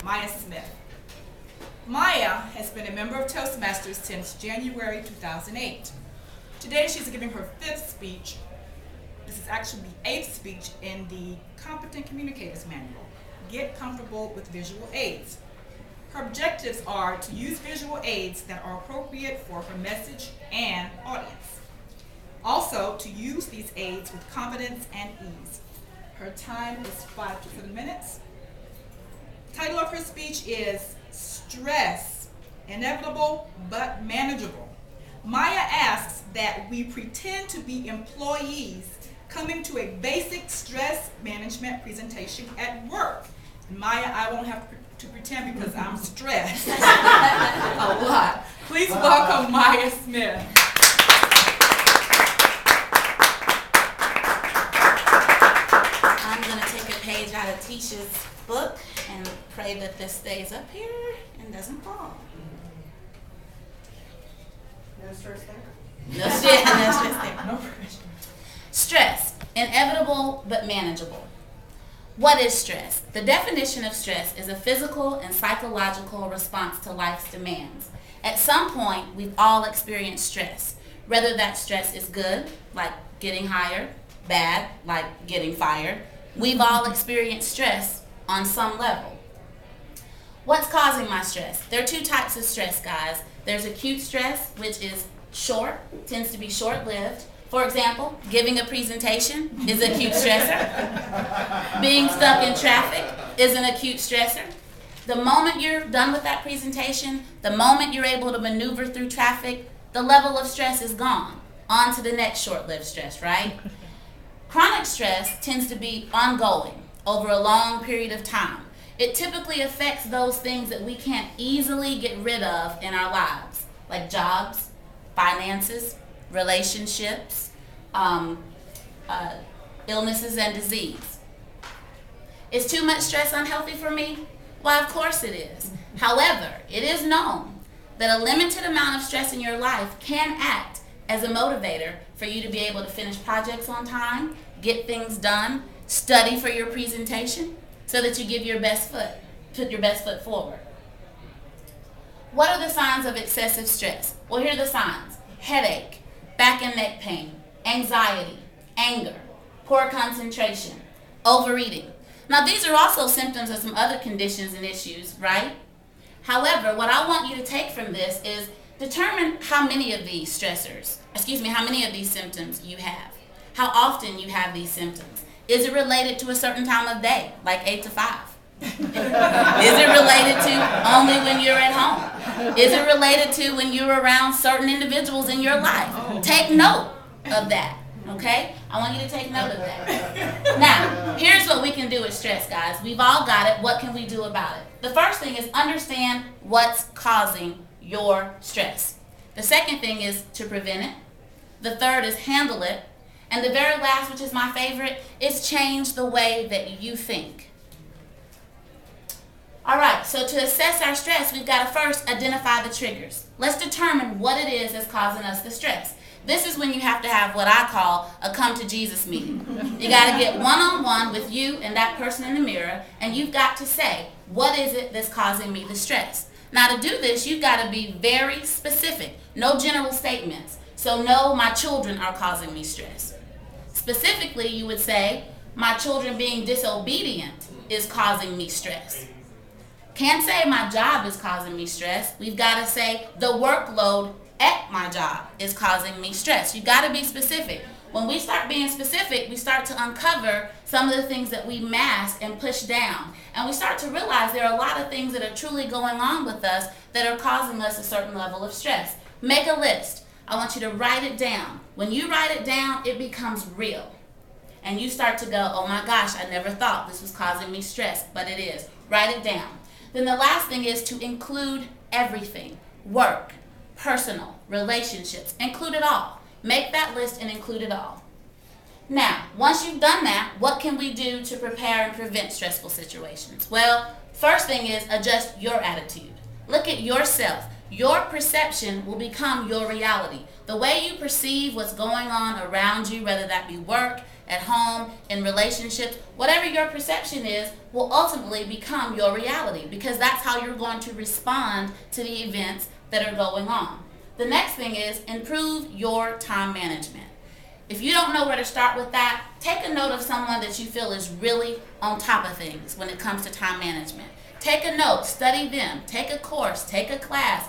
Maya Smith. Maya has been a member of Toastmasters since January 2008. Today she's giving her fifth speech. This is actually the eighth speech in the Competent Communicators Manual. Get comfortable with visual aids. Her objectives are to use visual aids that are appropriate for her message and audience. Also, to use these aids with confidence and ease. Her time is 5 to 7 minutes. The title of her speech is Stress, Inevitable but Manageable. Maya asks that we pretend to be employees coming to a basic stress management presentation at work. And Maya, I won't have to pretend because I'm stressed a lot. Please welcome Maya Smith. I'm going to take a page out of Tisha's book and pray that this stays up here and doesn't fall. No stress there? No stress there. No pressure. Stress, inevitable but manageable. What is stress? The definition of stress is a physical and psychological response to life's demands. At some point, we've all experienced stress. Whether that stress is good, like getting hired, bad, like getting fired, we've all experienced stress on some level. What's causing my stress? There are two types of stress, guys. There's acute stress, which is short, tends to be short-lived. For example, giving a presentation is an acute stressor. Being stuck in traffic is an acute stressor. The moment you're done with that presentation, the moment you're able to maneuver through traffic, the level of stress is gone. On to the next short-lived stress, right? Chronic stress tends to be ongoing over a long period of time. It typically affects those things that we can't easily get rid of in our lives, like jobs, finances, relationships, illnesses and disease. Is too much stress unhealthy for me? Why, of course it is. However, it is known that a limited amount of stress in your life can act as a motivator for you to be able to finish projects on time, get things done, study for your presentation, so that you give your best foot, put your best foot forward. What are the signs of excessive stress? Well, here are the signs. Headache, back and neck pain, anxiety, anger, poor concentration, overeating. Now, these are also symptoms of some other conditions and issues, right? However, what I want you to take from this is determine how many of these how many of these symptoms you have. How often you have these symptoms. Is it related to a certain time of day, like 8 to 5? Is it related to only when you're at home? Is it related to when you're around certain individuals in your life? Take note of that, okay? I want you to take note of that. Now, here's what we can do with stress, guys. We've all got it. What can we do about it? The first thing is understand what's causing your stress. The second thing is to prevent it. The third is handle it. And the very last, which is my favorite, is change the way that you think. All right, so to assess our stress, we've got to first identify the triggers. Let's determine what it is that's causing us the stress. This is when you have to have what I call a come to Jesus meeting. You got to get one-on-one with you and that person in the mirror, and you've got to say, what is it that's causing me the stress? Now, to do this, you've got to be very specific. No general statements. So, no, my children are causing me stress. Specifically, you would say, my children being disobedient is causing me stress. Can't say my job is causing me stress. We've got to say the workload at my job is causing me stress. You've got to be specific. When we start being specific, we start to uncover some of the things that we mask and push down. And we start to realize there are a lot of things that are truly going on with us that are causing us a certain level of stress. Make a list. I want you to write it down. When you write it down, it becomes real. And you start to go, oh my gosh, I never thought this was causing me stress, but it is. Write it down. Then the last thing is to include everything. Work, personal, relationships, include it all. Make that list and include it all. Now, once you've done that, what can we do to prepare and prevent stressful situations? Well, first thing is adjust your attitude. Look at yourself. Your perception will become your reality. The way you perceive what's going on around you, whether that be work, at home, in relationships, whatever your perception is will ultimately become your reality, because that's how you're going to respond to the events that are going on. The next thing is improve your time management. If you don't know where to start with that, take a note of someone that you feel is really on top of things when it comes to time management. Take a note, study them, take a course, take a class,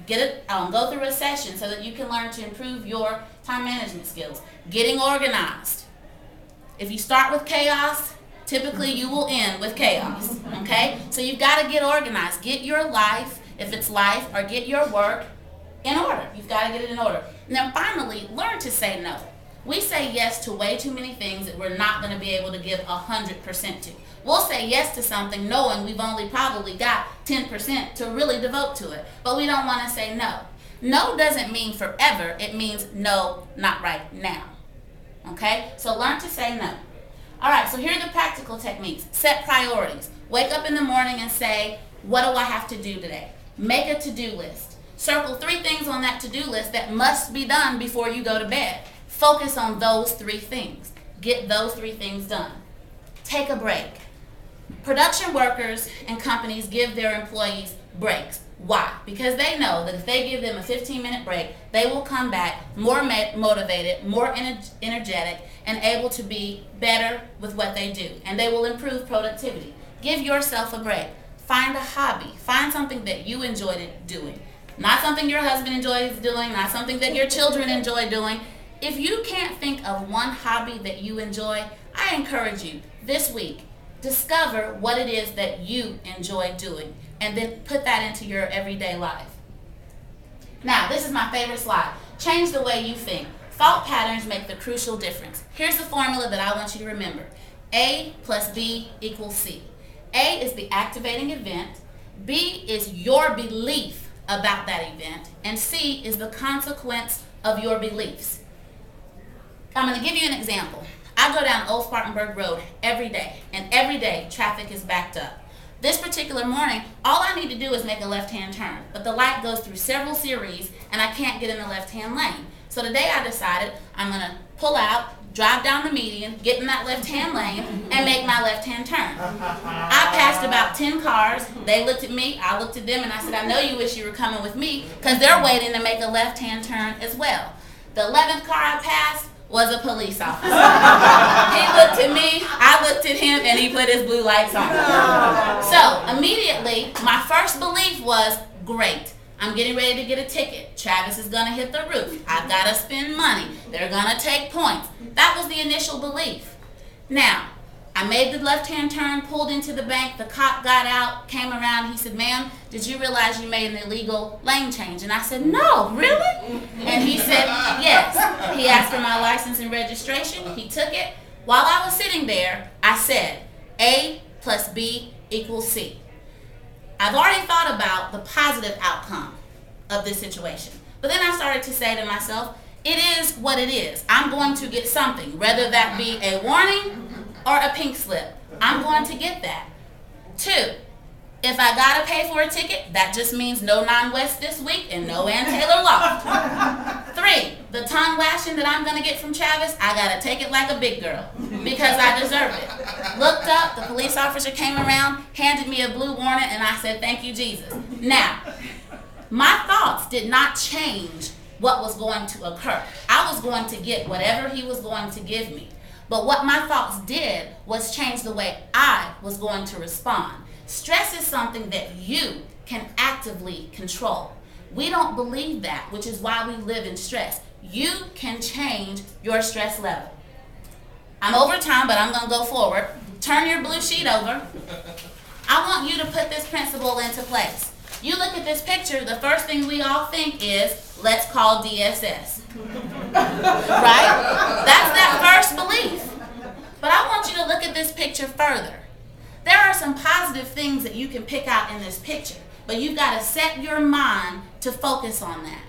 go through a session so that you can learn to improve your time management skills. Getting organized. If you start with chaos, typically you will end with chaos, okay? So you've got to get organized. Get your life, if it's life, or get your work in order. You've got to get it in order. And then finally, learn to say no. We say yes to way too many things that we're not going to be able to give 100% to. We'll say yes to something knowing we've only probably got 10% to really devote to it, but we don't want to say no. No doesn't mean forever. It means no, not right now. Okay? So learn to say no. All right, so here are the practical techniques. Set priorities. Wake up in the morning and say, what do I have to do today? Make a to-do list. Circle 3 things on that to-do list that must be done before you go to bed. Focus on those 3 things. Get those 3 things done. Take a break. Production workers and companies give their employees breaks. Why? Because they know that if they give them a 15-minute break, they will come back more motivated, more energetic, and able to be better with what they do. And they will improve productivity. Give yourself a break. Find a hobby. Find something that you enjoy doing. Not something your husband enjoys doing, not something that your children enjoy doing. If you can't think of one hobby that you enjoy, I encourage you this week, discover what it is that you enjoy doing and then put that into your everyday life. Now, this is my favorite slide. Change the way you think. Thought patterns make the crucial difference. Here's the formula that I want you to remember. A plus B equals C. A is the activating event. B is your belief about that event. And C is the consequence of your beliefs. I'm going to give you an example. I go down Old Spartanburg Road every day, and every day traffic is backed up. This particular morning, all I need to do is make a left-hand turn, but the light goes through several series, and I can't get in the left-hand lane. So today I decided I'm going to pull out, drive down the median, get in that left-hand lane, and make my left-hand turn. I passed about 10 cars. They looked at me, I looked at them, and I said, I know you wish you were coming with me, because they're waiting to make a left-hand turn as well. The 11th car I passed was a police officer. He looked at me, I looked at him, and he put his blue lights on. So immediately, my first belief was, great, I'm getting ready to get a ticket. Travis is going to hit the roof. I've got to spend money. They're going to take points. That was the initial belief. Now, I made the left-hand turn, pulled into the bank. The cop got out, came around. He said, ma'am, did you realize you made an illegal lane change? And I said, no, really? And he said, yes. He asked for my license and registration. He took it. While I was sitting there, I said, A plus B equals C. I've already thought about the positive outcome of this situation. But then I started to say to myself, it is what it is. I'm going to get something, whether that be a warning or a pink slip. I'm going to get that. 2, if I gotta pay for a ticket, that just means no 9 West this week and no Ann Taylor Loft. 3, the tongue lashing that I'm gonna get from Travis, I gotta take it like a big girl because I deserve it. Looked up, the police officer came around, handed me a blue warning, and I said, thank you, Jesus. Now, my thoughts did not change what was going to occur. I was going to get whatever he was going to give me. But what my thoughts did was change the way I was going to respond. Stress is something that you can actively control. We don't believe that, which is why we live in stress. You can change your stress level. I'm over time, but I'm going to go forward. Turn your blue sheet over. I want you to put this principle into place. You look at this picture, the first thing we all think is, let's call DSS. Right? That's that first belief. But I want you to look at this picture further. There are some positive things that you can pick out in this picture, but you've got to set your mind to focus on that.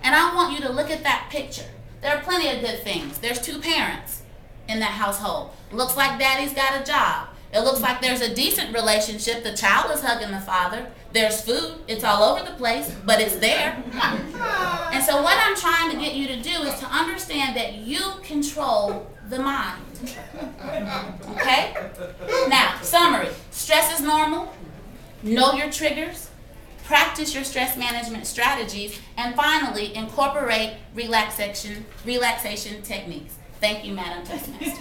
And I want you to look at that picture. There are plenty of good things. There's 2 parents in that household. Looks like daddy's got a job. It looks like there's a decent relationship. The child is hugging the father. There's food. It's all over the place, but it's there. And so what I'm trying to get you to do is to understand that you control the mind. Okay? Now, summary. Stress is normal. Know your triggers. Practice your stress management strategies. And finally, incorporate relaxation techniques. Thank you, Madam Toastmaster.